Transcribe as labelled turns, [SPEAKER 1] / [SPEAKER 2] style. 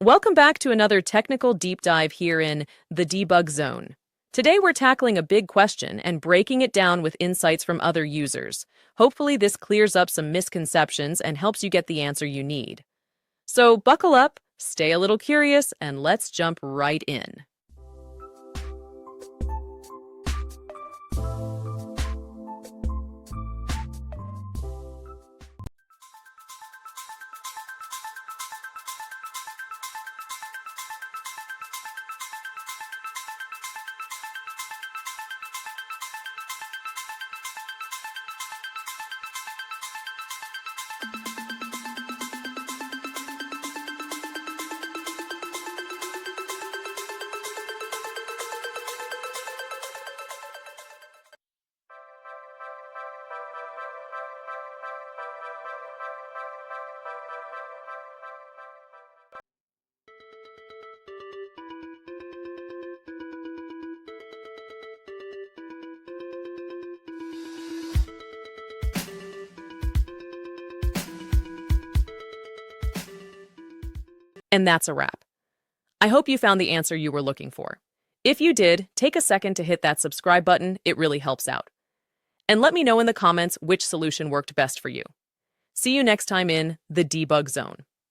[SPEAKER 1] Welcome back to another technical deep dive here in the debug zone. Today we're tackling a big question and breaking it down with insights from other users. Hopefully this clears up some misconceptions and helps you get the answer you need. So buckle up, stay a little curious, and let's jump right in. And that's a wrap. I hope you found the answer you were looking for. If you did, take a second to hit that subscribe button. It really helps out. And let me know in the comments which solution worked best for you. See you next time in the debug zone.